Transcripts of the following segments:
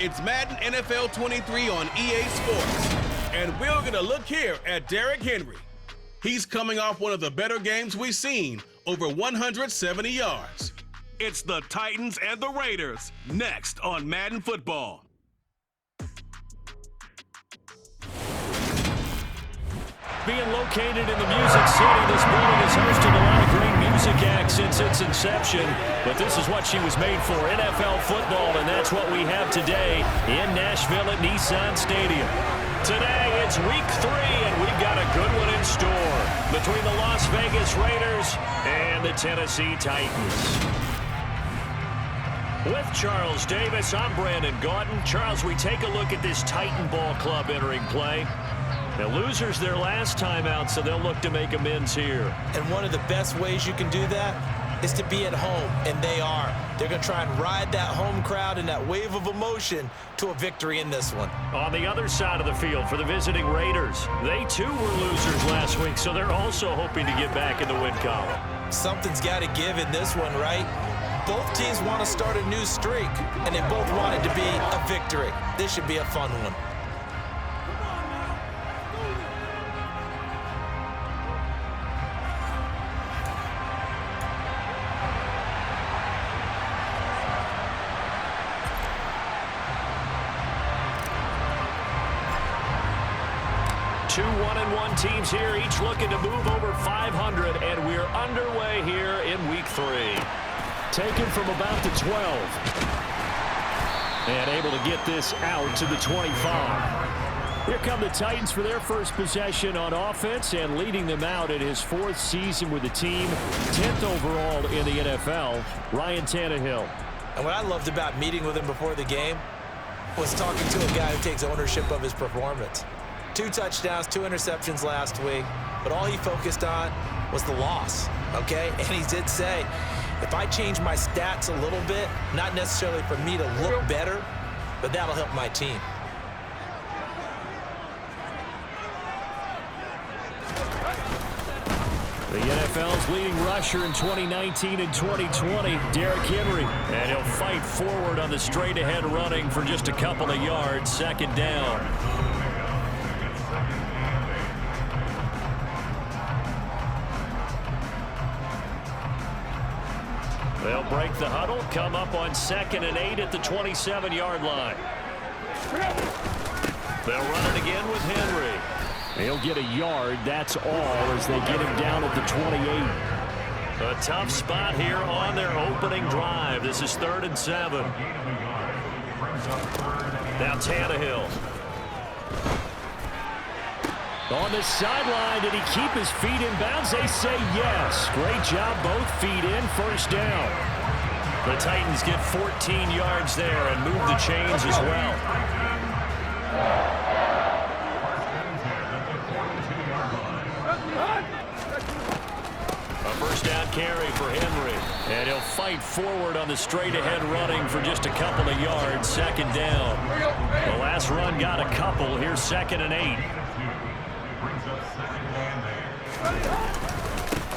It's Madden NFL 23 on EA Sports. And we're going to look here at Derrick Henry. He's coming off one of the better games we've seen, over 170 yards. It's the Titans and the Raiders, next on Madden Football. Being located in the Music City, this building has hosted a lot of great music acts since its inception. But this is what she was made for, NFL football, and that's what we have today in Nashville at Nissan Stadium. Today, it's week 3, and we've got a good one in store between the Las Vegas Raiders and the Tennessee Titans. With Charles Davis, I'm Brandon Gaudin. Charles, we take a look at this Titan Ball Club entering play. The losers their last time out, so they'll look to make amends here. And one of the best ways you can do that is to be at home, and they are. They're going to try and ride that home crowd and that wave of emotion to a victory in this one. On the other side of the field for the visiting Raiders, they too were losers last week, so they're also hoping to get back in the win column. Something's got to give in this one, right? Both teams want to start a new streak, and they both want it to be a victory. This should be a fun one. Two 1-1 teams here, each looking to move over 500, and we're underway here in week 3. Taken from about the 12. And able to get this out to the 25. Here come the Titans for their first possession on offense, and leading them out in his 4th season with the team, 10th overall in the NFL, Ryan Tannehill. And what I loved about meeting with him before the game was talking to a guy who takes ownership of his performance. 2 touchdowns, 2 interceptions last week, but all he focused on was the loss, okay? And he did say, if I change my stats a little bit, not necessarily for me to look better, but that'll help my team. The NFL's leading rusher in 2019 and 2020, Derrick Henry. And he'll fight forward on the straight-ahead running for just a couple of yards, 2nd down. They'll break the huddle, come up on 2nd and 8 at the 27-yard line. They'll run it again with Henry. He'll get a yard, that's all, as they get him down at the 28. A tough spot here on their opening drive. This is 3rd and 7. Now Tannehill. On the sideline, did he keep his feet in bounds? They say yes. Great job, both feet in, 1st down. The Titans get 14 yards there and move the chains as well. A 1st down carry for Henry. And he'll fight forward on the straight-ahead running for just a couple of yards, 2nd down. The last run got a couple. Here's 2nd and 8.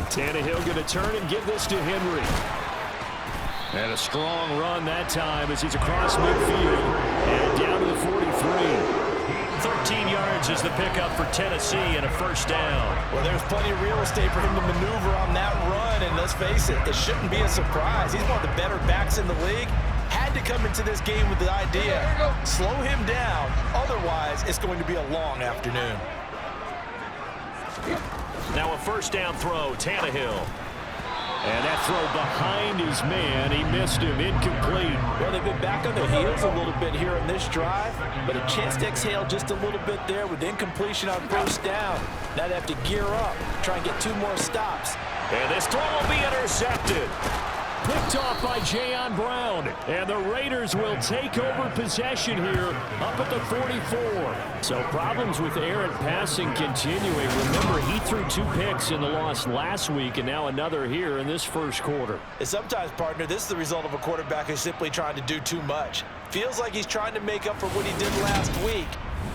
Tannehill going to turn and give this to Henry. And a strong run that time as he's across midfield and down to the 43. 13 yards is the pickup for Tennessee and a 1st down. Well, there's plenty of real estate for him to maneuver on that run, and let's face it, it shouldn't be a surprise. He's one of the better backs in the league. Had to come into this game with the idea, slow him down, otherwise it's going to be a long afternoon. Now a 1st down throw, Tannehill. And that throw behind his man, he missed him, incomplete. Well, they've been back on their heels a little bit here on this drive, but a chance to exhale just a little bit there with incompletion on 1st down. Now they have to gear up, try and get 2 more stops. And this throw will be intercepted. Picked off by Jayon Brown. And the Raiders will take over possession here up at the 44. So problems with errant passing continuing. Remember, he threw 2 picks in the loss last week and now another here in this 1st quarter. And sometimes, partner, this is the result of a quarterback who's simply trying to do too much. Feels like he's trying to make up for what he did last week,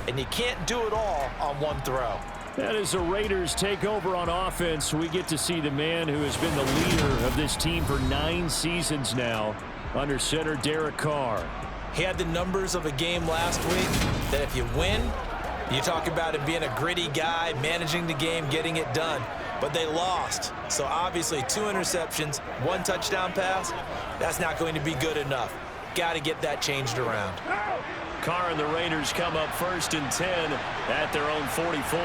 and you can't do it all on one throw. And as the Raiders take over on offense, we get to see the man who has been the leader of this team for 9 seasons now, under center Derek Carr. He had the numbers of a game last week that if you win, you talk about him being a gritty guy, managing the game, getting it done. But they lost. So obviously 2 interceptions, 1 touchdown pass, that's not going to be good enough. Got to get that changed around. Carr and the Raiders come up 1st and 10 at their own 44.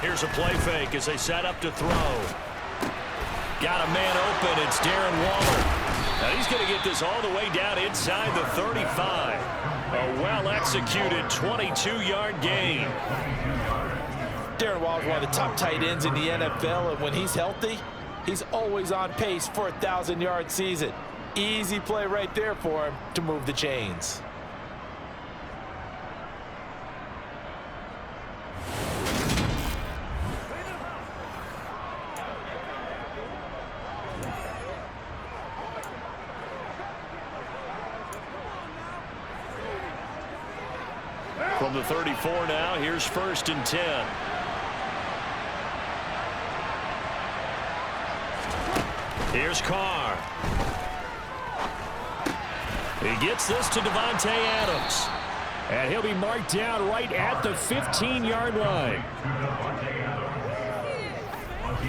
Here's a play fake as they set up to throw. Got a man open. It's Darren Waller. Now he's going to get this all the way down inside the 35. A well-executed 22-yard gain. Darren Waller is one of the top tight ends in the NFL, and when he's healthy, he's always on pace for a 1,000-yard season. Easy play right there for him to move the chains. From the 34 now, here's 1st and 10. Here's Carr. He gets this to Devontae Adams. And he'll be marked down right at the 15-yard line.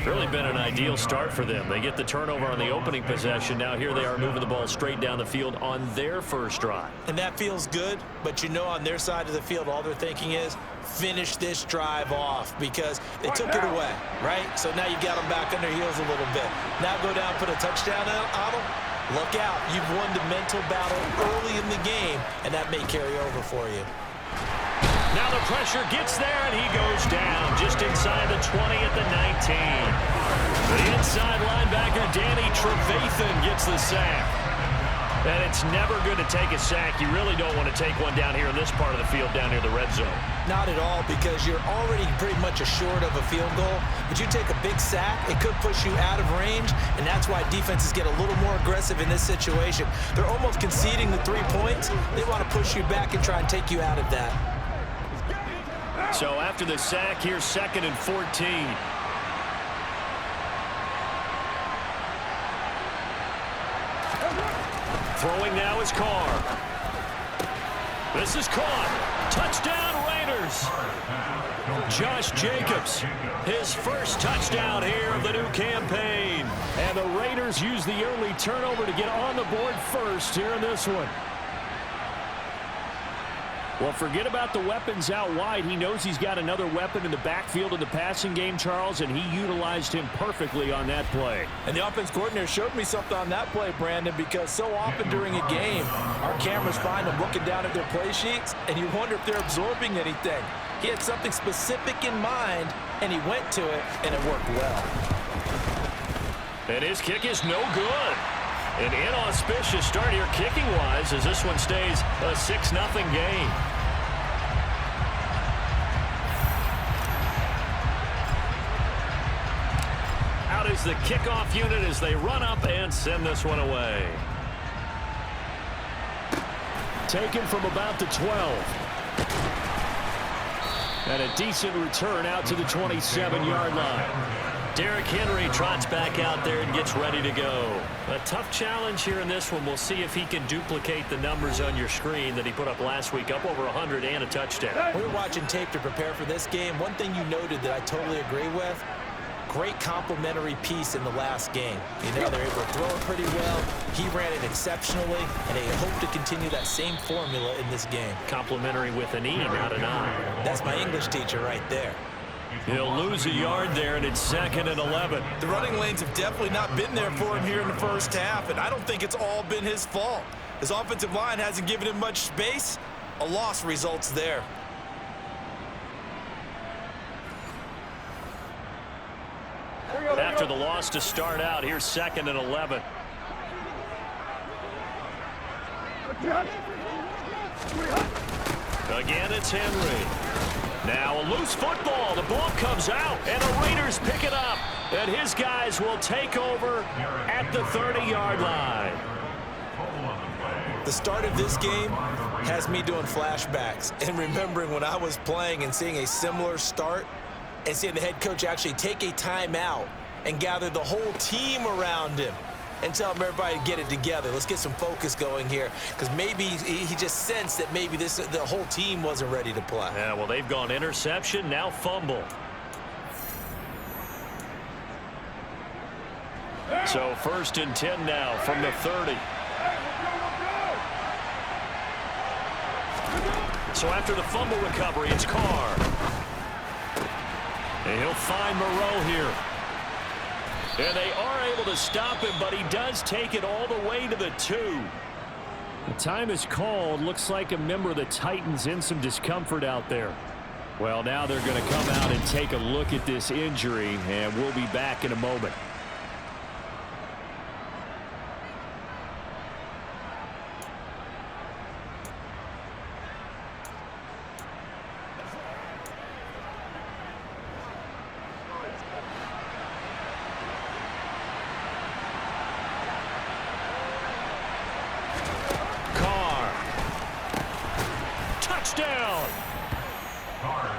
Really been an ideal start for them. They get the turnover on the opening possession. Now here they are moving the ball straight down the field on their first drive. And that feels good, but you know on their side of the field all they're thinking is finish this drive off because they took it away, right? So now you've got them back on their heels a little bit. Now go down, put a touchdown on them. Look out. You've won the mental battle early in the game, and that may carry over for you. Now the pressure gets there, and he goes down just inside the 20 at the 19. The inside linebacker, Danny Trevathan, gets the sack. And it's never good to take a sack. You really don't want to take one down here in this part of the field down near the red zone. Not at all, because you're already pretty much assured of a field goal. But you take a big sack, it could push you out of range, and that's why defenses get a little more aggressive in this situation. They're almost conceding the 3 points. They want to push you back and try and take you out of that. So after the sack, here's 2nd and 14. Throwing now is Carr. This is caught. Touchdown Raiders. Josh Jacobs, his first touchdown here of the new campaign. And the Raiders use the early turnover to get on the board first here in this one. Well, forget about the weapons out wide. He knows he's got another weapon in the backfield in the passing game, Charles, and he utilized him perfectly on that play. And the offense coordinator showed me something on that play, Brandon, because so often during a game, our cameras find them looking down at their play sheets, and you wonder if they're absorbing anything. He had something specific in mind, and he went to it, and it worked well. And his kick is no good. An inauspicious start here kicking-wise as this one stays a 6-0 game. Out is the kickoff unit as they run up and send this one away. Taken from about the 12. And a decent return out to the 27-yard line. Derrick Henry trots back out there and gets ready to go. A tough challenge here in this one. We'll see if he can duplicate the numbers on your screen that he put up last week, up over 100 and a touchdown. We were watching tape to prepare for this game. One thing you noted that I totally agree with, great complementary piece in the last game. You know, they're able to throw it pretty well. He ran it exceptionally, and they hope to continue that same formula in this game. Complimentary with an E, not an I. That's my English teacher right there. He'll lose a yard there, and it's 2nd and 11. The running lanes have definitely not been there for him here in the first half, and I don't think it's all been his fault. His offensive line hasn't given him much space. A loss results there. After the loss to start out, here's 2nd and 11. Again, it's Henry. Now a loose football. The ball comes out, and the Raiders pick it up. And his guys will take over at the 30-yard line. The start of this game has me doing flashbacks and remembering when I was playing and seeing a similar start and seeing the head coach actually take a timeout and gather the whole team around him and tell him everybody to get it together. Let's get some focus going here, because maybe he just sensed that maybe the whole team wasn't ready to play. Yeah, well, they've gone interception, now fumble. So 1st and 10 now from the 30. So after the fumble recovery, it's Carr. And he'll find Moreau here. And they are able to stop him, but he does take it all the way to the 2. The time is called. Looks like a member of the Titans in some discomfort out there. Well, now they're going to come out and take a look at this injury, and we'll be back in a moment.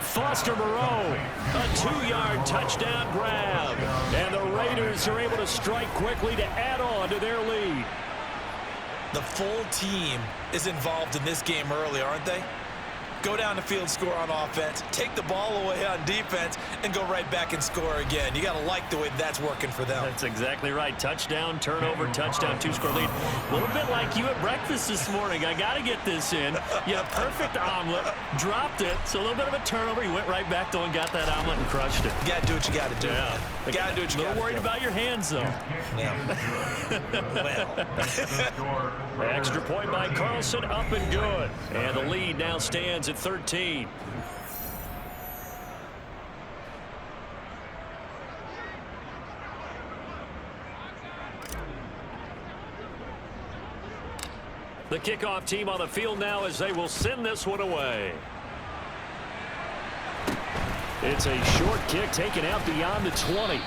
Foster Moreau, a 2-yard touchdown grab. And the Raiders are able to strike quickly to add on to their lead. The full team is involved in this game early, aren't they? Go down the field, score on offense, take the ball away on defense, and go right back and score again. You got to like the way that's working for them. That's exactly right. Touchdown, turnover, touchdown, 2-score lead. A little bit like you at breakfast this morning. I got to get this in. You had a perfect omelet, dropped it, so a little bit of a turnover. You went right back, though, and got that omelet and crushed it. You got to do what you got to do. Yeah. You got to do what you got to do. A little worried about your hands, though. Well. Extra point by Carlson, up and good. And the lead now stands at 13. The kickoff team on the field now as they will send this one away. It's a short kick taken out beyond the 20.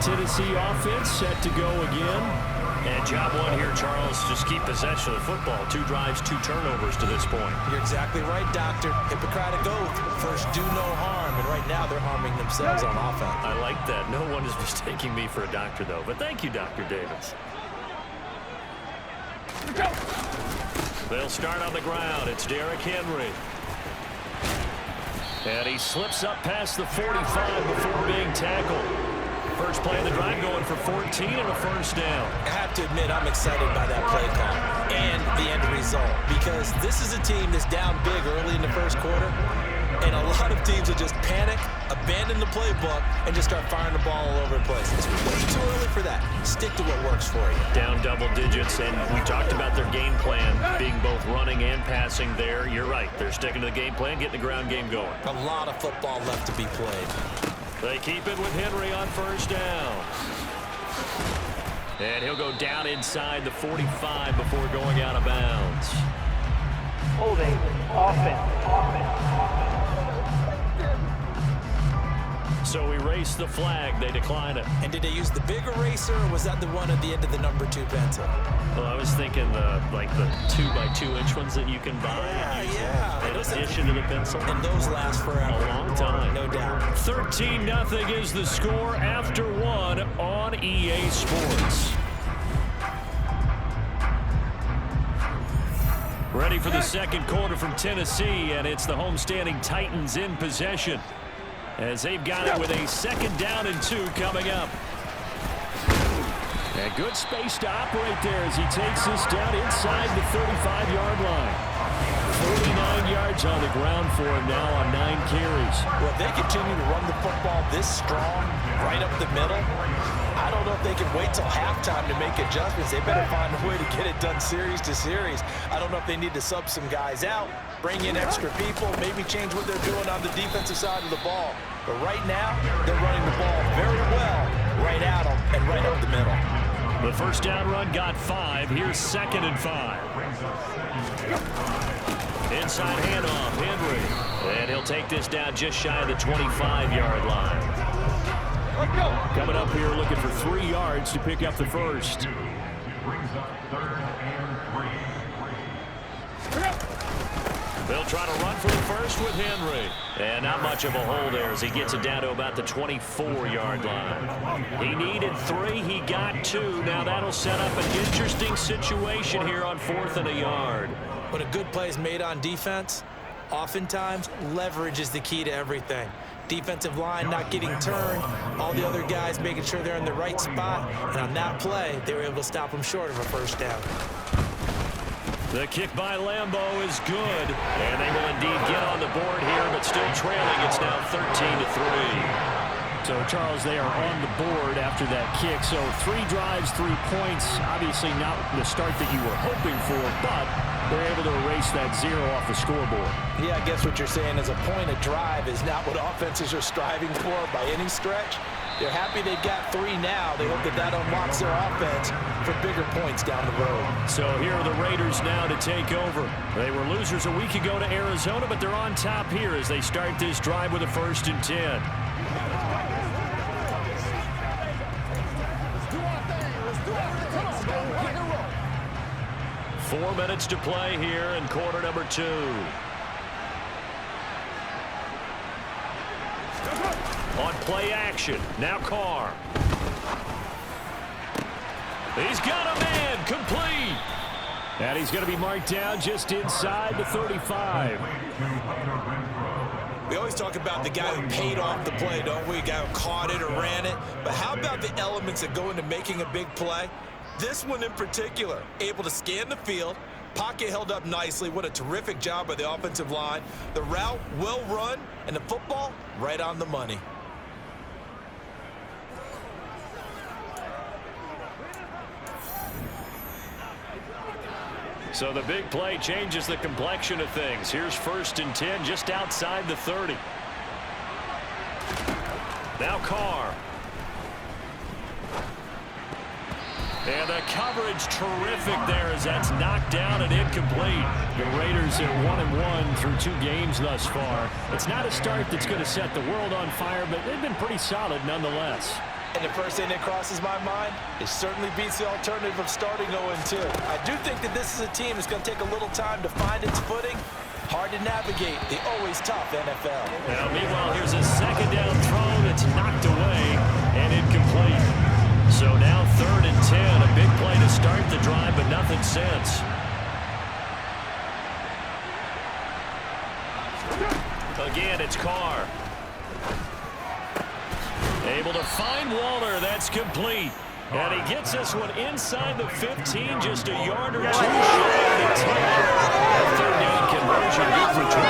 Tennessee offense set to go again. And job one here, Charles, just keep possession of the football. 2 drives, 2 turnovers to this point. You're exactly right, Doctor. Hippocratic oath. First, do no harm. And right now, they're harming themselves on offense. I like that. No one is mistaking me for a doctor, though. But thank you, Dr. Davis. They'll start on the ground. It's Derrick Henry. And he slips up past the 45 before being tackled. First play of the drive going for 14 and a first down. I have to admit, I'm excited by that play call and the end result, because this is a team that's down big early in the first quarter, and a lot of teams will just panic, abandon the playbook, and just start firing the ball all over the place. It's way too early for that. Stick to what works for you. Down double digits, and we talked about their game plan being both running and passing there. You're right. They're sticking to the game plan, getting the ground game going. A lot of football left to be played. They keep it with Henry on first down. And he'll go down inside the 45 before going out of bounds. Holding, offense. So erase the flag. They decline it. And did they use the big eraser, or was that the one at the end of the number 2 pencil? Well, I was thinking like the 2x2-inch ones that you can buy. Yeah. In addition to the pencil. And those last forever. A long time. No doubt. 13-0 is the score after 1 on EA Sports. Ready for the second quarter from Tennessee, and it's the homestanding Titans in possession, as they've got it with a 2nd down and 2 coming up. And good space to operate there as he takes this down inside the 35-yard line. 49 yards on the ground for him now on 9 carries. Well, if they continue to run the football this strong, right up the middle, I don't know if they can wait till halftime to make adjustments. They better find a way to get it done series to series. I don't know if they need to sub some guys out, bring in extra people, maybe change what they're doing on the defensive side of the ball. But right now, they're running the ball very well right at them and right up the middle. The first down run got 5. Here's 2nd and 5. Inside handoff, Henry. And he'll take this down just shy of the 25-yard line. Coming up here looking for 3 yards to pick up the first. They'll try to run for the first with Henry. And not much of a hole there as he gets it down to about the 24-yard line. He needed 3. He got 2. Now that'll set up an interesting situation here on 4th and a yard. When a good play is made on defense, oftentimes leverage is the key to everything. Defensive line not getting turned, all the other guys making sure they're in the right spot, and on that play, they were able to stop them short of a first down. The kick by Lambeau is good, and they will indeed get on the board here, but still trailing. It's now 13-3. So, Charles, they are on the board after that kick. So 3 drives, 3 points. Obviously not the start that you were hoping for, but they're able to erase that 0 off the scoreboard. Yeah, I guess what you're saying is a point a drive is not what offenses are striving for by any stretch. They're happy they've got 3 now. They hope that that unlocks their offense for bigger points down the road. So here are the Raiders now to take over. They were losers a week ago to Arizona, but they're on top here as they start this drive with a 1st and 10. 4 minutes to play here in quarter number 2. On play action, now Carr. He's got a man, complete. And he's going to be marked down just inside the 35. We always talk about the guy who paid off the play, don't we? The guy who caught it or ran it. But how about the elements that go into making a big play? This one in particular, able to scan the field, pocket held up nicely. What a terrific job by the offensive line. The route well run, and the football right on the money. So the big play changes the complexion of things. Here's 1st and 10 just outside the 30. Now Carr. And the coverage terrific there as that's knocked down and incomplete. The Raiders at 1-1 through 2 games thus far. It's not a start that's going to set the world on fire, but they've been pretty solid nonetheless. And the first thing that crosses my mind, it certainly beats the alternative of starting 0-2. I do think that this is a team that's going to take a little time to find its footing. Hard to navigate the always tough NFL. Now, meanwhile, here's a 2nd down throw that's knocked away and incomplete. So now 3rd and 10, a big play to start the drive, but nothing since. Again, it's Carr. Able to find Waller. That's complete. And he gets this one inside the 15, just a yard or 2 shy of the 10. A 3rd down conversion, good for 23.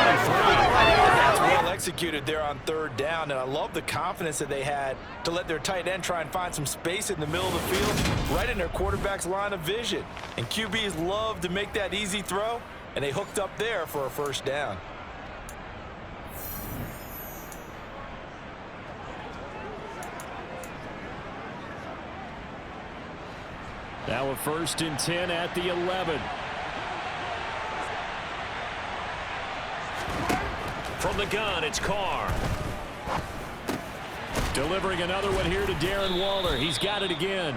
That's well executed there on 3rd down, and I love the confidence that they had to let their tight end try and find some space in the middle of the field, right in their quarterback's line of vision. And QBs love to make that easy throw, and they hooked up there for a 1st down. Now a 1st and 10 at the 11. From the gun, it's Carr. Delivering another one here to Darren Waller. He's got it again.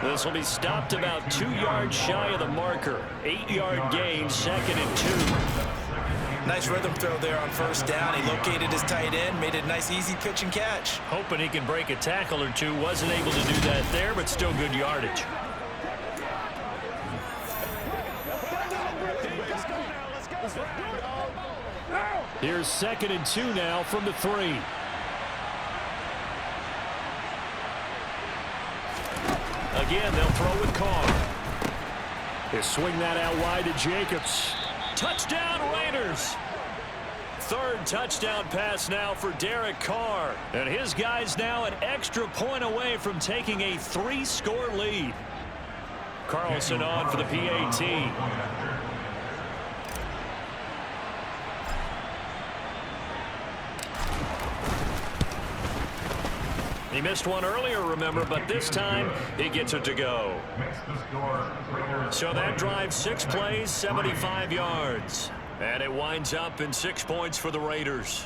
This will be stopped about 2 yards shy of the marker. 8-yard gain, 2nd and 2. Nice rhythm throw there on 1st down. He located his tight end, made it a nice easy pitch and catch. Hoping he can break a tackle or 2. Wasn't able to do that there, but still good yardage. Here's 2nd and 2 now from the 3. Again, they'll throw with Carr. They swing that out wide to Jacobs. Touchdown, Raiders. 3rd touchdown pass now for Derek Carr. And his guys now an extra point away from taking a 3-score lead. Carlson on for the PAT. He missed one earlier, remember, but this time he gets it to go. So that drive, 6 plays, 75 yards. And it winds up in 6 points for the Raiders.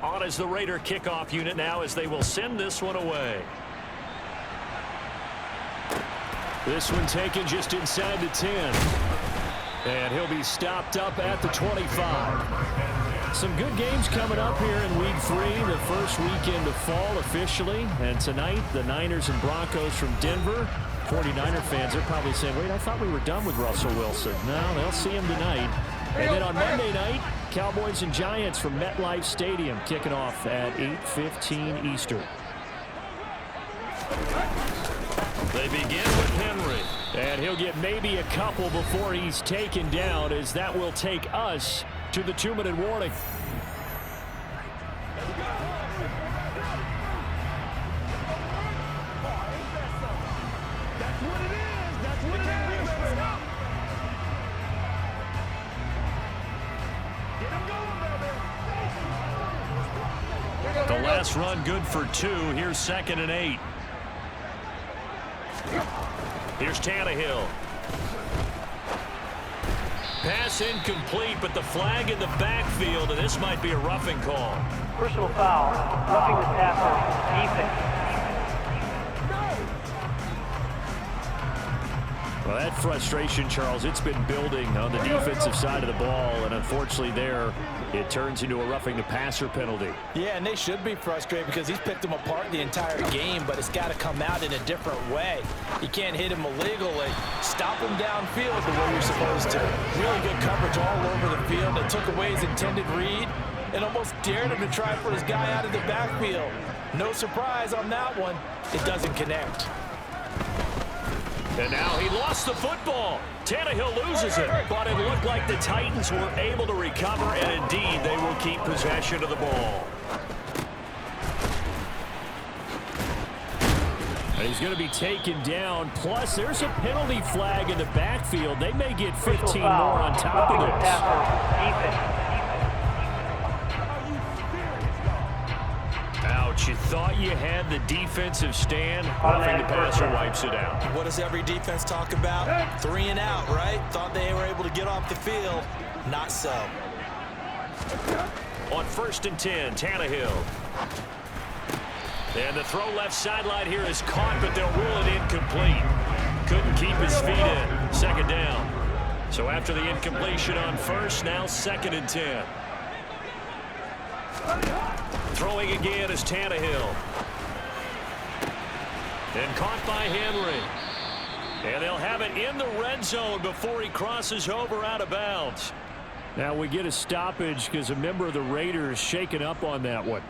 On is the Raider kickoff unit now as they will send this one away. This one taken just inside the 10. And he'll be stopped up at the 25. Some good games coming up here in Week 3, the first weekend of fall officially. And tonight, the Niners and Broncos from Denver. 49er fans are probably saying, wait, I thought we were done with Russell Wilson. No, they'll see him tonight. And then on Monday night, Cowboys and Giants from MetLife Stadium kicking off at 8:15 Eastern. They begin with Henry. And he'll get maybe a couple before he's taken down, as that will take us to the 2-minute warning. The last run good for 2. Here's 2nd and 8. Here's Tannehill. Pass incomplete, but the flag in the backfield, and this might be a roughing call. Personal foul, roughing the passer, defense. Well, that frustration, Charles, it's been building on the defensive side of the ball, and unfortunately there, it turns into a roughing the passer penalty. Yeah, and they should be frustrated because he's picked them apart the entire game, but it's got to come out in a different way. You can't hit him illegally. Stop him downfield the way you're supposed to. Really good coverage all over the field. It took away his intended read and almost dared him to try for his guy out of the backfield. No surprise on that one. It doesn't connect. And now he lost the football. Tannehill loses it, but it looked like the Titans were able to recover, and indeed they will keep possession of the ball. And he's going to be taken down. Plus, there's a penalty flag in the backfield. They may get 15 more on top of this. Ouch, you thought you had the defensive stand. Roughing the passer wipes it out. What does every defense talk about? 3 and out, right? Thought they were able to get off the field. Not so. On 1st and 10, Tannehill. And the throw left sideline here is caught, but they'll rule it incomplete. Couldn't keep his feet in. 2nd down. So after the incompletion on 1st, now 2nd and 10. Throwing again is Tannehill. And caught by Henry. And they'll have it in the red zone before he crosses over out of bounds. Now we get a stoppage because a member of the Raiders shaken up on that one.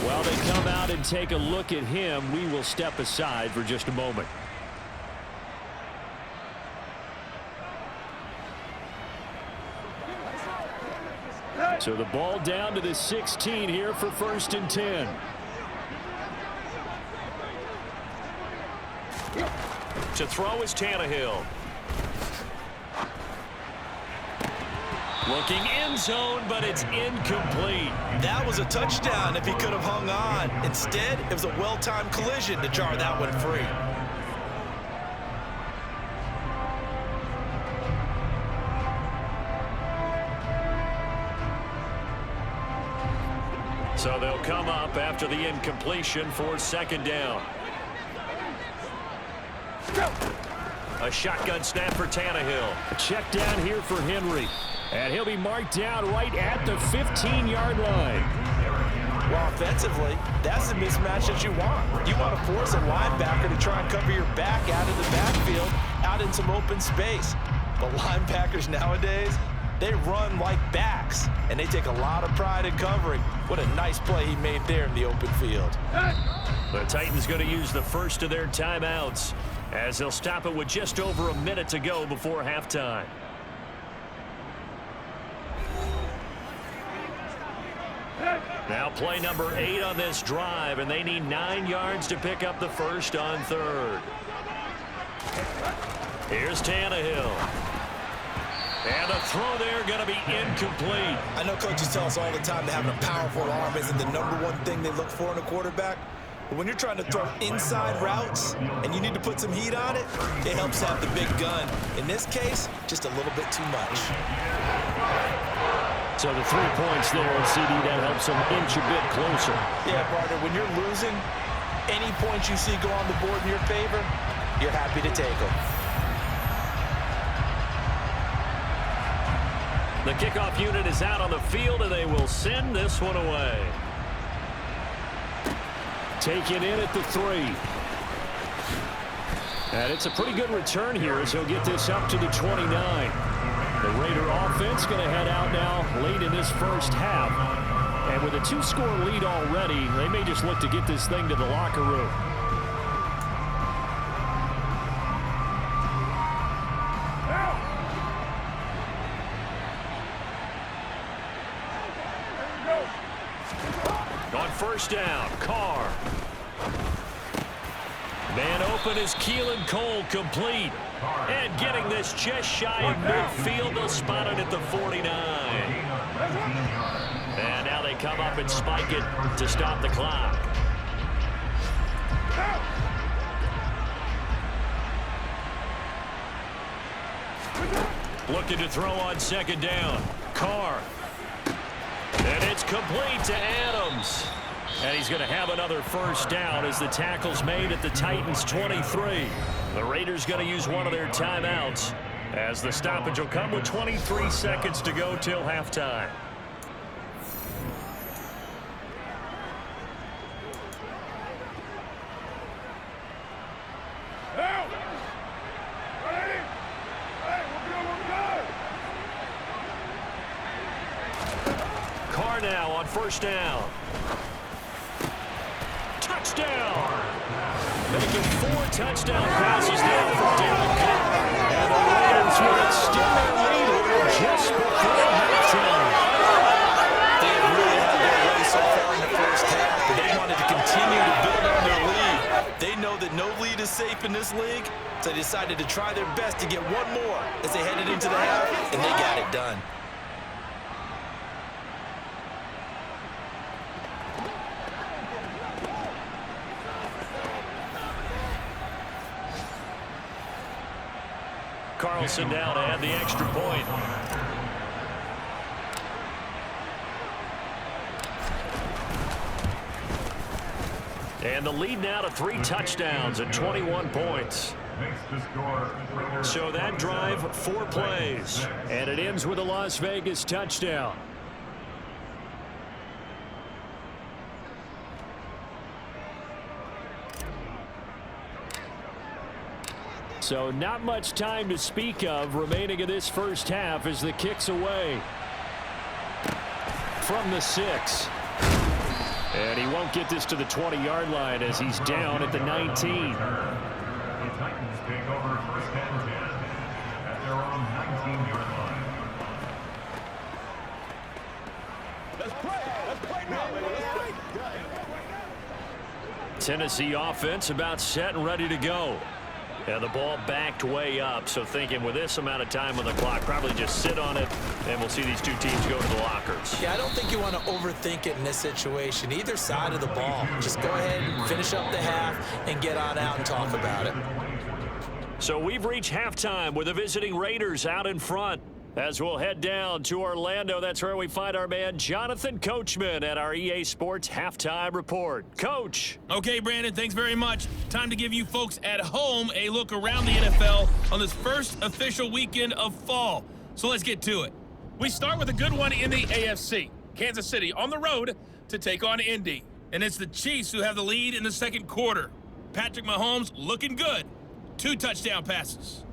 While they come out and take a look at him, we will step aside for just a moment. So the ball down to the 16 here for 1st and 10. To throw is Tannehill. Looking end zone, but it's incomplete. That was a touchdown if he could have hung on. Instead, it was a well-timed collision to jar that one free. So they'll come up after the incompletion for 2nd down. A shotgun snap for Tannehill. A check down here for Henry. And he'll be marked down right at the 15-yard line. Well, offensively, that's the mismatch that you want. You want to force a linebacker to try and cover your back out of the backfield, out in some open space. But linebackers nowadays, they run like backs, and they take a lot of pride in covering. What a nice play he made there in the open field. The Titans going to use the first of their timeouts as they'll stop it with just over a minute to go before halftime. Now play number 8 on this drive, and they need 9 yards to pick up the first on 3rd. Here's Tannehill. And the throw there going to be incomplete. I know coaches tell us all the time that having a powerful arm isn't the #1 thing they look for in a quarterback. But when you're trying to throw inside routes and you need to put some heat on it, it helps to have the big gun. In this case, just a little bit too much. So the 3 points there, and CD, that helps them inch a bit closer. Yeah, partner, when you're losing, any points you see go on the board in your favor, you're happy to take them. The kickoff unit is out on the field, and they will send this one away. Taken in at the 3. And it's a pretty good return here as he'll get this up to the 29. The Raider offense going to head out now late in this first half. And with a 2-score lead already, they may just look to get this thing to the locker room. On first down, Carr. Man open is Keelan Cole, complete. And getting this just shy of midfield, they'll spot it at the 49. And now they come up and spike it to stop the clock. Looking to throw on second down. Carr. And it's complete to Adams. And he's going to have another first down as the tackle's made at the Titans' 23. The Raiders going to use one of their timeouts as the stoppage will come with 23 seconds to go till halftime. Carr now on first down. Touchdown! Making 4 touchdown passes there for Derek Carr. And the Raiders will extend their lead here just before halftime. They have really had their way so far in the first half, but they wanted to continue to build on their lead. They know that no lead is safe in this league, so they decided to try their best to get one more as they headed into the half, and they got it done. Carlson down to add the extra point. And the lead now to 3 touchdowns at 21 points. So that drive, 4 plays. And it ends with a Las Vegas touchdown. So not much time to speak of remaining in this first half as the kick's away. From the 6. And he won't get this to the 20-yard line as he's down at the 19. The Titans take over first and 10 at their own 19-yard line. Let's play now, baby. Tennessee offense about set and ready to go. And the ball backed way up, so thinking with this amount of time on the clock, probably just sit on it, and we'll see these two teams go to the lockers. Yeah, I don't think you want to overthink it in this situation, either side of the ball. Just go ahead and finish up the half and get on out and talk about it. So we've reached halftime with the visiting Raiders out in front. As we'll head down to Orlando, that's where we find our man Jonathan Coachman at our EA Sports Halftime Report. Coach. Okay, Brandon, thanks very much. Time to give you folks at home a look around the NFL on this first official weekend of fall. So let's get to it. We start with a good one in the AFC. Kansas City on the road to take on Indy. And it's the Chiefs who have the lead in the second quarter. Patrick Mahomes looking good. 2 touchdown passes.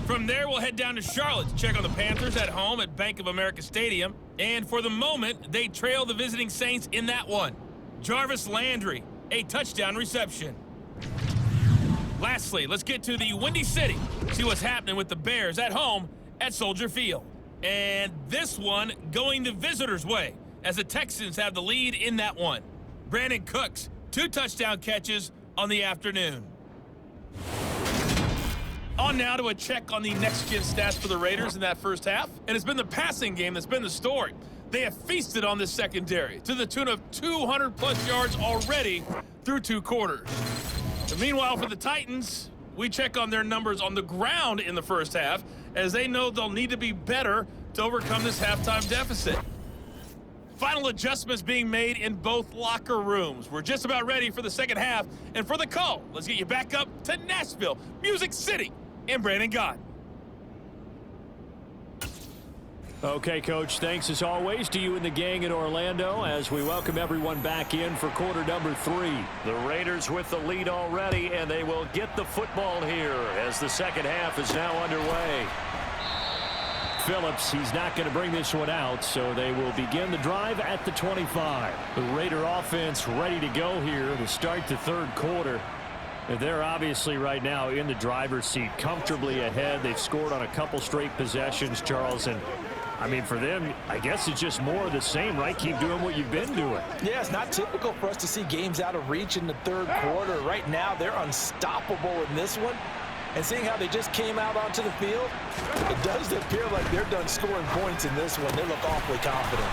From there, we'll head down to Charlotte to check on the Panthers at home at Bank of America Stadium. And for the moment, they trail the visiting Saints in that one. Jarvis Landry, a touchdown reception. Lastly, let's get to the Windy City. See what's happening with the Bears at home at Soldier Field. And this one going the visitors' way as the Texans have the lead in that one. Brandon Cooks, 2 touchdown catches on the afternoon. On now to a check on the next-gen stats for the Raiders in that first half. And it's been the passing game that's been the story. They have feasted on this secondary to the tune of 200-plus yards already through 2 quarters. And meanwhile, for the Titans, we check on their numbers on the ground in the first half as they know they'll need to be better to overcome this halftime deficit. Final adjustments being made in both locker rooms. We're just about ready for the second half. And for the call, let's get you back up to Nashville, Music City, and Brandon Gott. Okay, Coach, thanks as always to you and the gang in Orlando as we welcome everyone back in for quarter number 3. The Raiders with the lead already, and they will get the football here as the second half is now underway. Phillips, he's not going to bring this one out, so they will begin the drive at the 25. The Raider offense ready to go here to start the third quarter. They're obviously right now in the driver's seat, comfortably ahead. They've scored on a couple straight possessions, Charles, and I mean, for them, I guess it's just more of the same, right? Keep doing what you've been doing. Yeah, it's not typical for us to see games out of reach in the third quarter. Right now, they're unstoppable in this one. And seeing how they just came out onto the field, it does appear like they're done scoring points in this one. They look awfully confident.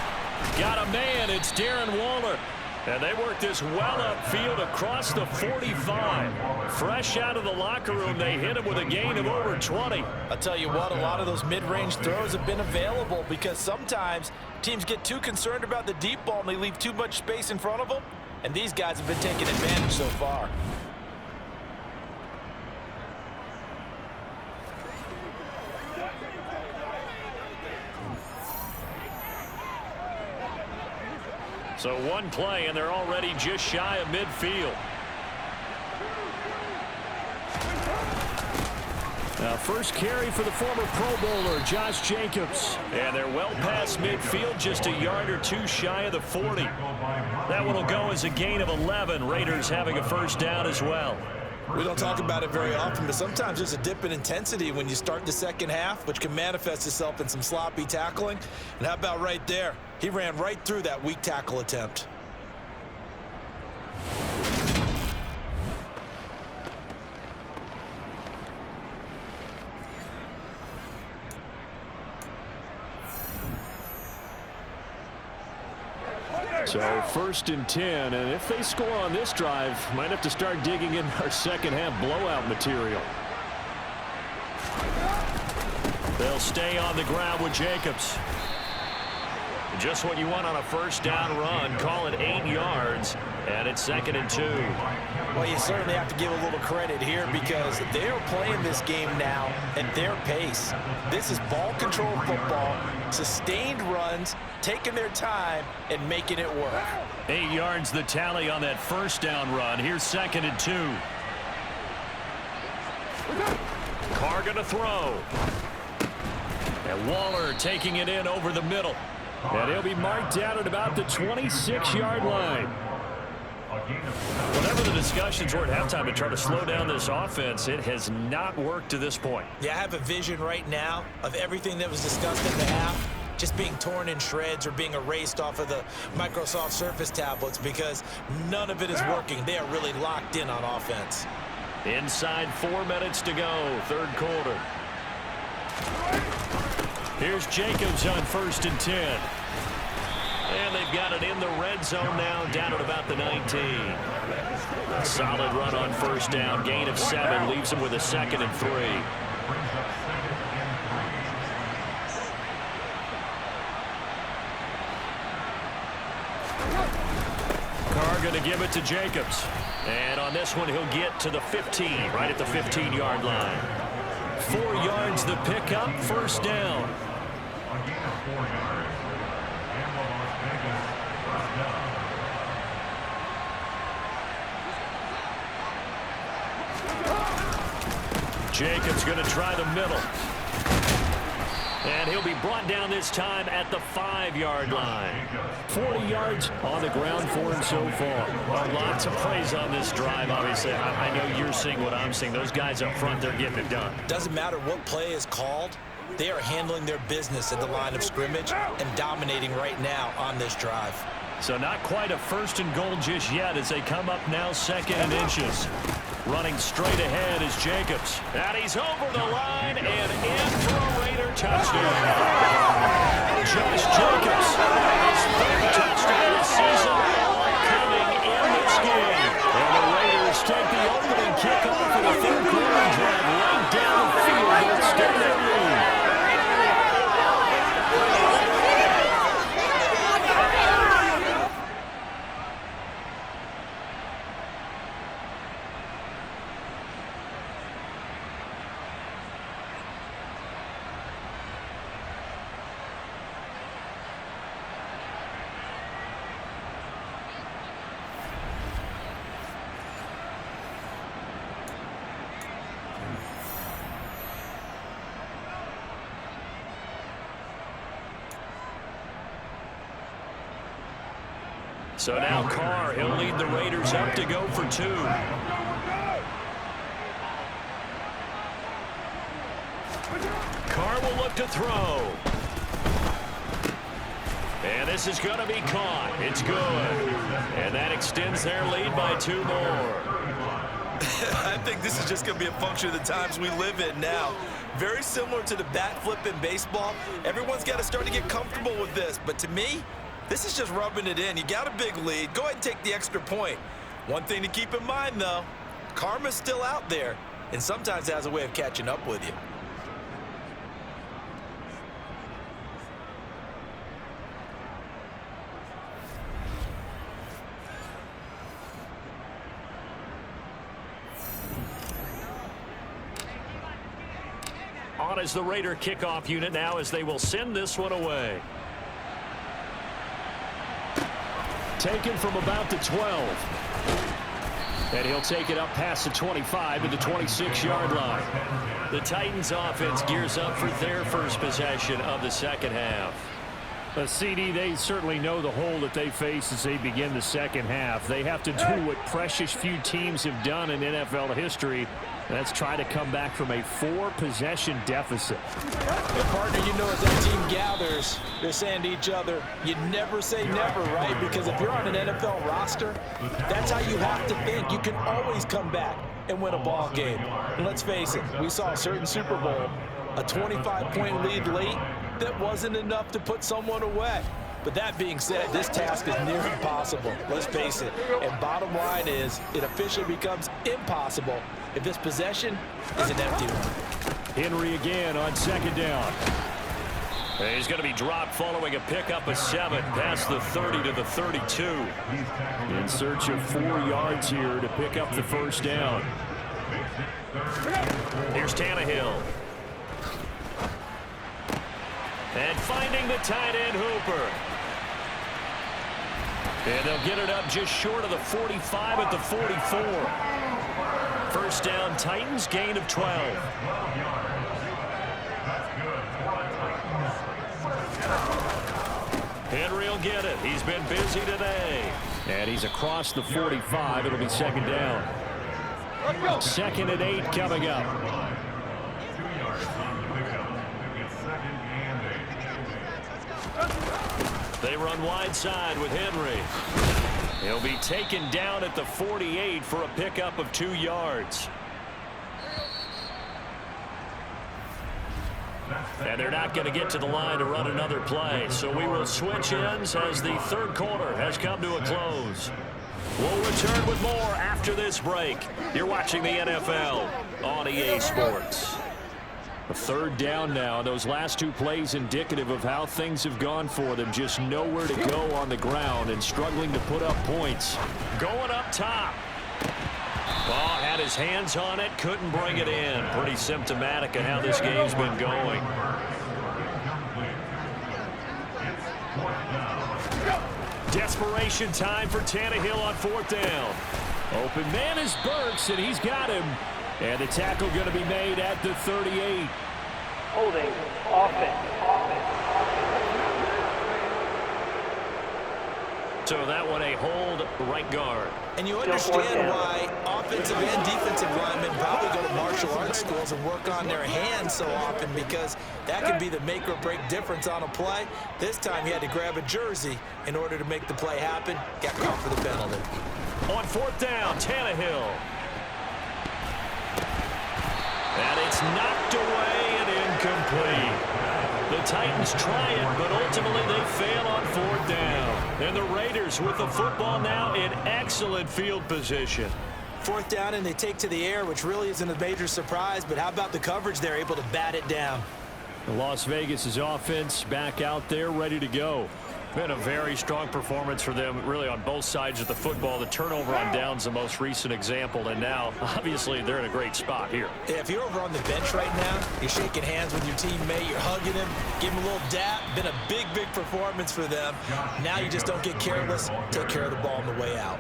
Got a man. It's Darren Waller. And they work this well upfield across the 45. Fresh out of the locker room, they hit him with a gain of over 20. I'll tell you what, a lot of those mid-range throws have been available because sometimes teams get too concerned about the deep ball and they leave too much space in front of them. And these guys have been taking advantage so far. So one play, and they're already just shy of midfield. Now, first carry for the former Pro Bowler, Josh Jacobs. And they're well past midfield, just a yard or two shy of the 40. That one will go as a gain of 11. Raiders having a first down as well. We don't talk about it very often, but sometimes there's a dip in intensity when you start the second half, which can manifest itself in some sloppy tackling. And how about right there? He ran right through that weak tackle attempt. So first and 10, and if they score on this drive, might have to start digging in our second half blowout material. They'll stay on the ground with Jacobs. Just what you want on a first down run. Call it 8 yards, and it's 2nd and 2. Well, you certainly have to give a little credit here because they're playing this game now at their pace. This is ball control football, sustained runs, taking their time, and making it work. 8 yards the tally on that first down run. Here's 2nd and 2. Carr going to throw. And Waller taking it in over the middle. And he'll be marked down at about the 26-yard line. Whatever the discussions were at halftime to try to slow down this offense, it has not worked to this point. Yeah, I have a vision right now of everything that was discussed in the half just being torn in shreds or being erased off of the Microsoft Surface tablets because none of it is working. They are really locked in on offense. Inside 4 minutes to go, third quarter. Here's Jacobs on 1st and 10. And they've got it in the red zone now, down at about the 19. A solid run on first down, gain of 7, leaves them with a 2nd and 3. Carr going to give it to Jacobs. And on this one, he'll get to the 15, right at the 15-yard line. 4 yards the pickup, first down. Jacobs going to try the middle. And he'll be brought down this time at the 5-yard line. 40 yards on the ground for him so far. Well, lots of praise on this drive, obviously. I know you're seeing what I'm seeing. Those guys up front, they're getting it done. Doesn't matter what play is called. They are handling their business at the line of scrimmage and dominating right now on this drive. So not quite a 1st and goal just yet as they come up now 2nd and inches. Running straight ahead is Jacobs. And he's over the line and in for a Raider touchdown. Josh Jacobs, his 3rd touchdown this season, coming in this game. And the Raiders take the opening kickoff for the third quarter drive right down the field to extend their lead. So now Carr, he'll lead the Raiders up to go for 2. Carr will look to throw. And this is going to be caught. It's good. And that extends their lead by 2 more. I think this is just going to be a function of the times we live in now. Very similar to the bat flip in baseball. Everyone's got to start to get comfortable with this. But to me, this is just rubbing it in. You got a big lead. Go ahead and take the extra point. One thing to keep in mind, though, karma's still out there, and sometimes it has a way of catching up with you. On is the Raider kickoff unit now as they will send this one away. Taken from about the 12. And he'll take it up past the 25 to the 26-yard line. The Titans offense gears up for their first possession of the second half. CD, they certainly know the hole that they face as they begin the second half. They have to do what precious few teams have done in NFL history. That's try to come back from a 4-possession deficit. And partner, you know, as that team gathers, they're saying to each other, you never say never, right? Because if you're on an NFL roster, that's how you have to think. You can always come back and win a ball game. And let's face it, we saw a certain Super Bowl, a 25-point lead late, that wasn't enough to put someone away. But that being said, this task is near impossible. Let's face it. And bottom line is, it officially becomes impossible if this possession is an empty one. Henry again on second down. He's going to be dropped following a pickup of 7 past the 30 to the 32. In search of 4 yards here to pick up the first down. Here's Tannehill. And finding the tight end Hooper. And they'll get it up just short of the 45 at the 44. First down, Titans, gain of 12. Henry will get it. He's been busy today. And he's across the 45. It'll be second down. 2nd and 8 coming up. They run wide side with Henry. He'll be taken down at the 48 for a pickup of 2 yards. And they're not going to get to the line to run another play. So we will switch ends as the third quarter has come to a close. We'll return with more after this break. You're watching the NFL on EA Sports. A third down now. Those last 2 plays indicative of how things have gone for them. Just nowhere to go on the ground and struggling to put up points. Going up top. Ball had his hands on it, couldn't bring it in. Pretty symptomatic of how this game's been going. Desperation time for Tannehill on 4th down. Open man is Burks, and he's got him. And the tackle going to be made at the 38. Holding, offense. So that one a hold, right guard. And you understand why offensive and defensive linemen probably go to martial arts schools and work on their hands so often, because that can be the make or break difference on a play. This time he had to grab a jersey in order to make the play happen. Got caught for the penalty. On 4th down, Tannehill. And it's knocked away and incomplete. The Titans try it, but ultimately they fail on 4th down. And the Raiders with the football now in excellent field position. 4th down, and they take to the air, which really isn't a major surprise, but how about the coverage? They're able to bat it down. Las Vegas' offense back out there ready to go. Been a very strong performance for them, really, on both sides of the football. The turnover on downs the most recent example, and now, obviously, they're in a great spot here. Yeah, if you're over on the bench right now, you're shaking hands with your teammate, you're hugging him, give him a little dap. Been a big, big performance for them. Now you just don't get careless. Take care of the ball on the way out.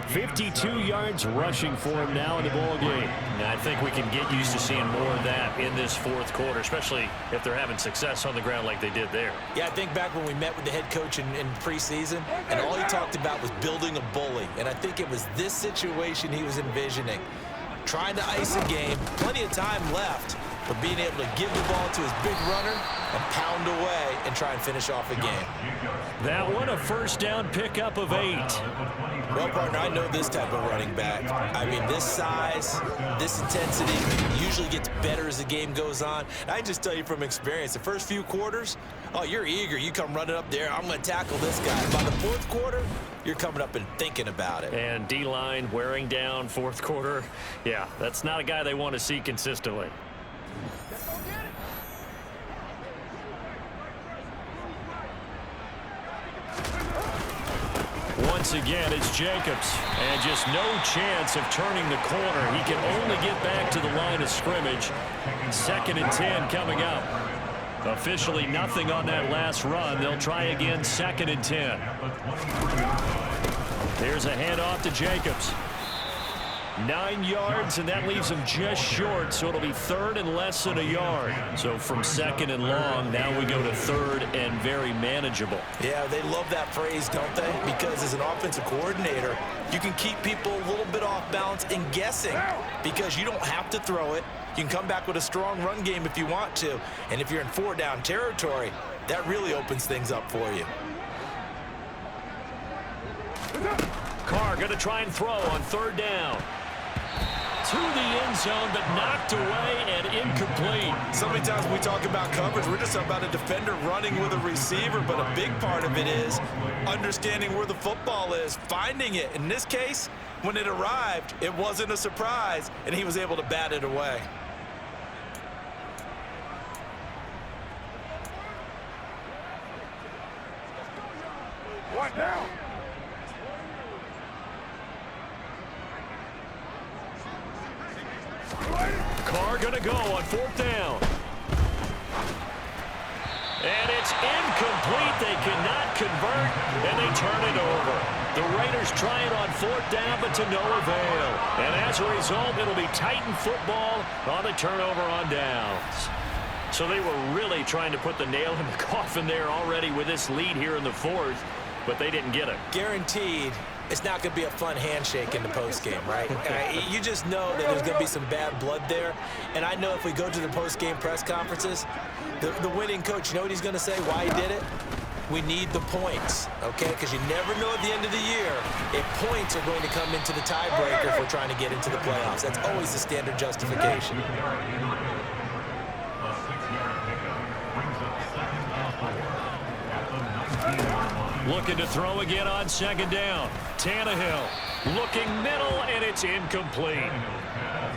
52 yards rushing for him now in the ball game. I think we can get used to seeing more of that in this fourth quarter, especially if they're having success on the ground like they did there. Yeah, I think back when we met with the head coach in preseason, and all he talked about was building a bully. And I think it was this situation he was envisioning. Trying to ice a game, plenty of time left, but being able to give the ball to his big runner and pound away and try and finish off a game. That one, a first down pickup of 8. Well, partner, I know this type of running back. I mean, this size, this intensity usually gets better as the game goes on. And I can just tell you from experience, the first few quarters, oh, you're eager. You come running up there, I'm going to tackle this guy. By the fourth quarter, you're coming up and thinking about it. And D-line wearing down fourth quarter. Yeah, that's not a guy they want to see consistently. Once again, it's Jacobs, and just no chance of turning the corner. He can only get back to the line of scrimmage. 2nd and 10 coming up. Officially nothing on that last run. They'll try again, 2nd and 10. There's a handoff to Jacobs. 9 yards, and that leaves him just short, so it'll be 3rd and less than a yard. So from 2nd and long, now we go to 3rd and very manageable. Yeah, they love that phrase, don't they? Because as an offensive coordinator, you can keep people a little bit off balance and guessing because you don't have to throw it. You can come back with a strong run game if you want to. And if you're in 4-down territory, that really opens things up for you. Carr going to try and throw on 3rd down. To the end zone, but knocked away and incomplete. So many times when we talk about coverage, we're just about a defender running with a receiver, but a big part of it is understanding where the football is, finding it. In this case, when it arrived, it wasn't a surprise, and he was able to bat it away. One down. Carr going to go on 4th down. And it's incomplete. They cannot convert, and they turn it over. The Raiders try it on 4th down, but to no avail. And as a result, it'll be Titan football on the turnover on downs. So they were really trying to put the nail in the coffin there already with this lead here in the 4th, but they didn't get it. Guaranteed. It's not going to be a fun handshake in the postgame, right? You just know that there's going to be some bad blood there. And I know if we go to the postgame press conferences, the winning coach, you know what he's going to say, why he did it? We need the points, okay? Because you never know at the end of the year if points are going to come into the tiebreaker if we're trying to get into the playoffs. That's always the standard justification. Looking to throw again on 2nd down. Tannehill looking middle, and it's incomplete.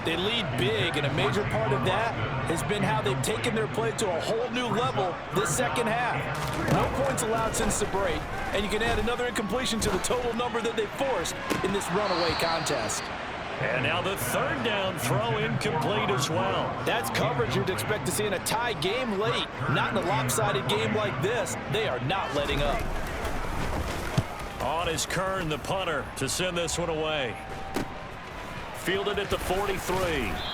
They lead big, and a major part of that has been how they've taken their play to a whole new level this second half. No points allowed since the break, and you can add another incompletion to the total number that they forced in this runaway contest. And now the 3rd down throw incomplete as well. That's coverage you'd expect to see in a tie game late. Not in a lopsided game like this. They are not letting up. On is Kern, the punter, to send this one away. Fielded at the 43.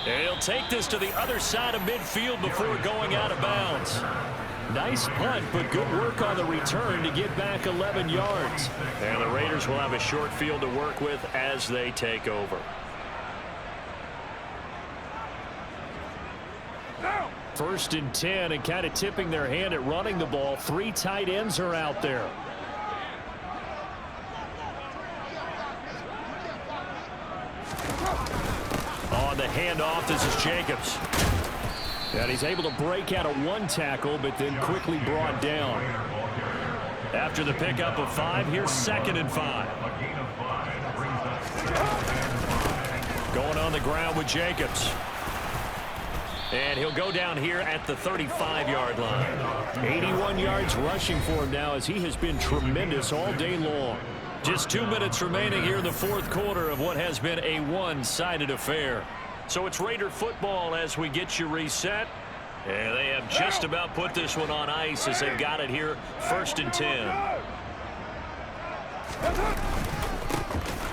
And he'll take this to the other side of midfield before going out of bounds. Nice punt, but good work on the return to get back 11 yards. And the Raiders will have a short field to work with as they take over. First and 10, and kind of tipping their hand at running the ball. 3 tight ends are out there. On the handoff, this is Jacobs. And he's able to break out of 1 tackle, but then quickly brought down. After the pickup of 5, here's 2nd and 5. Going on the ground with Jacobs. And he'll go down here at the 35-yard line. 81 yards rushing for him now, as he has been tremendous all day long. Just 2 minutes remaining here in the 4th quarter of what has been a one-sided affair. So it's Raider football as we get you reset. And they have just about put this one on ice as they've got it here, 1st and 10.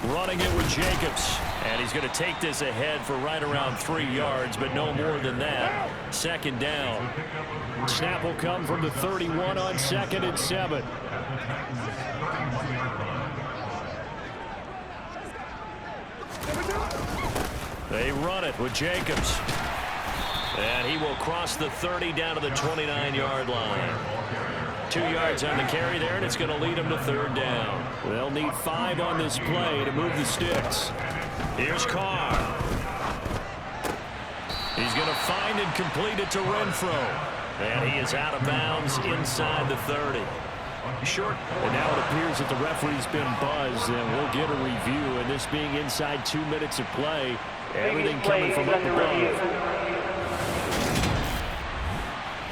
Running it with Jacobs. And he's going to take this ahead for right around 3 yards, but no more than that. Second down. Snap will come from the 31 on 2nd and 7. They run it with Jacobs. And he will cross the 30 down to the 29-yard line. 2 yards on the carry there, and it's going to lead them to 3rd down. They'll need 5 on this play to move the sticks. Here's Carr. He's going to find and complete it to Renfro. And he is out of bounds inside the 30. Short. And now it appears that the referee's been buzzed, and we'll get a review. And this being inside 2 minutes of play, everything coming from up above.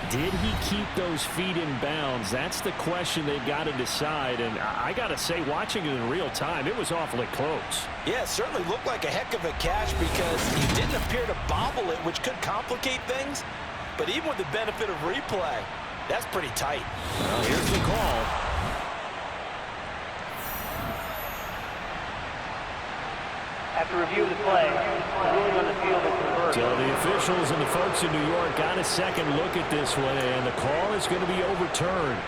Did he keep those feet in bounds? That's the question they've got to decide. And I got to say, watching it in real time, it was awfully close. Yeah, it certainly looked like a heck of a catch because he didn't appear to bobble it, which could complicate things. But even with the benefit of replay, that's pretty tight. Well, here's the call. After review of the play, the ruling on the field is reversed. So the officials and the folks in New York got a second look at this one, and the call is going to be overturned.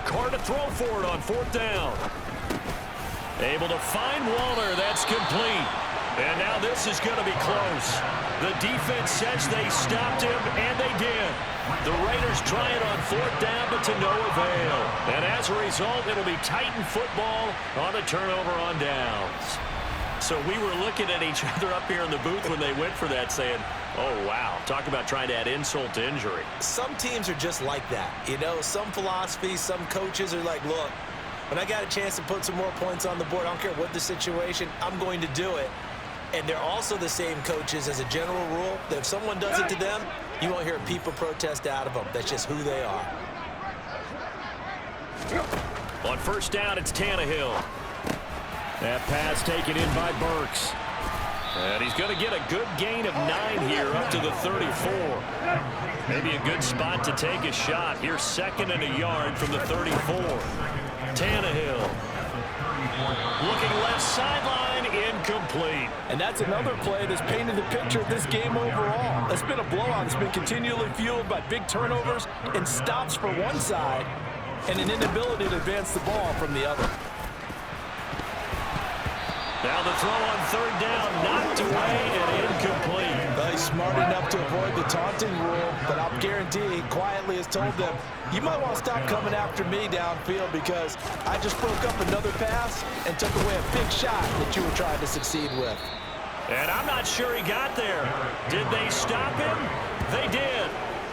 Carr to throw for it on 4th down. Able to find Waller. That's complete. And now this is going to be close. The defense says they stopped him, and they did. The Raiders try it on 4th down, but to no avail. And as a result, it'll be Titan football on a turnover on downs. So we were looking at each other up here in the booth when they went for that, saying, oh, wow, talk about trying to add insult to injury. Some teams are just like that. You know, some philosophies, some coaches are like, look, when I got a chance to put some more points on the board, I don't care what the situation, I'm going to do it. And they're also the same coaches as a general rule that if someone does it to them, you won't hear people protest out of them. That's just who they are. On 1st down, it's Tannehill. That pass taken in by Burks. And he's going to get a good gain of 9 here up to the 34. Maybe a good spot to take a shot. Here's 2nd and a yard from the 34. Tannehill. Looking left sideline, incomplete. And that's another play that's painted the picture of this game overall. It's been a blowout. It's been continually fueled by big turnovers and stops for one side and an inability to advance the ball from the other. Now the throw on 3rd down, knocked away and incomplete. He's smart enough to avoid the taunting rule, but I'll guarantee he quietly has told them, you might want to stop coming after me downfield because I just broke up another pass and took away a big shot that you were trying to succeed with. And I'm not sure he got there. Did they stop him? They did.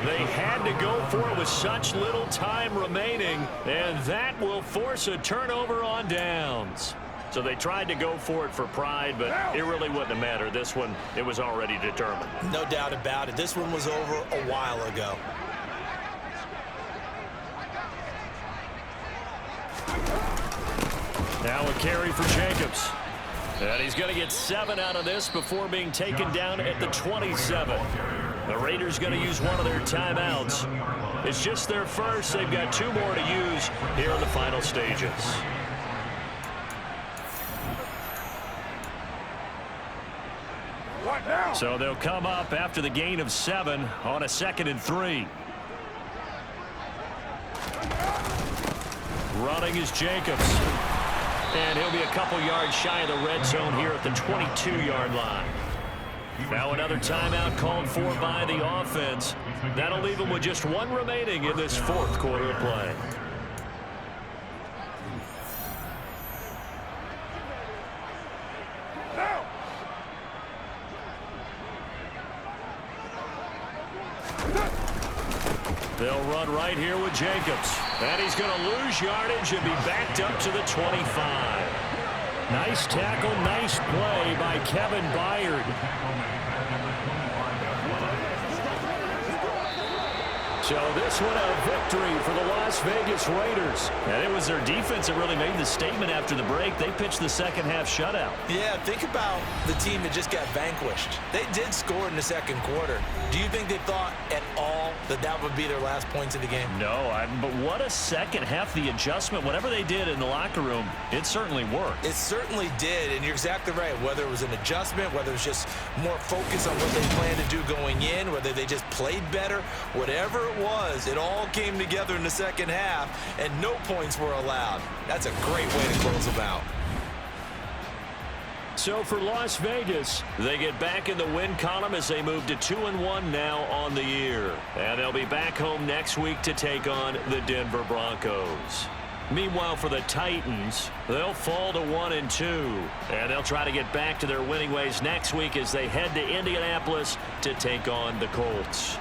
They had to go for it with such little time remaining, and that will force a turnover on downs. So they tried to go for it for pride, but it really wouldn't have mattered. This one, it was already determined. No doubt about it. This one was over a while ago. Now a carry for Jacobs. And he's going to get 7 out of this before being taken down at the 27. The Raiders going to use one of their timeouts. It's just their first. They've got 2 more to use here in the final stages. So they'll come up after the gain of 7 on a 2nd and 3. Running is Jacobs. And he'll be a couple yards shy of the red zone here at the 22-yard line. Now another timeout called for by the offense. That'll leave them with just 1 remaining in this 4th quarter of play. They'll run right here with Jacobs. And he's going to lose yardage and be backed up to the 25. Nice tackle, nice play by Kevin Byard. So this one a victory for the Las Vegas Raiders. And it was their defense that really made the statement after the break. They pitched the second half shutout. Yeah, think about the team that just got vanquished. They did score in the second quarter. Do you think they thought at all that that would be their last points of the game? No, but what a second half. The adjustment, whatever they did in the locker room, it certainly worked. It certainly did, and you're exactly right. Whether it was an adjustment, whether it was just more focus on what they planned to do going in, whether they just played better, whatever it was, it all came together in the second half, and no points were allowed. That's a great way to close them out. So for Las Vegas, they get back in the win column as they move to 2-1 now on the year. And they'll be back home next week to take on the Denver Broncos. Meanwhile, for the Titans, they'll fall to 1-2. And they'll try to get back to their winning ways next week as they head to Indianapolis to take on the Colts.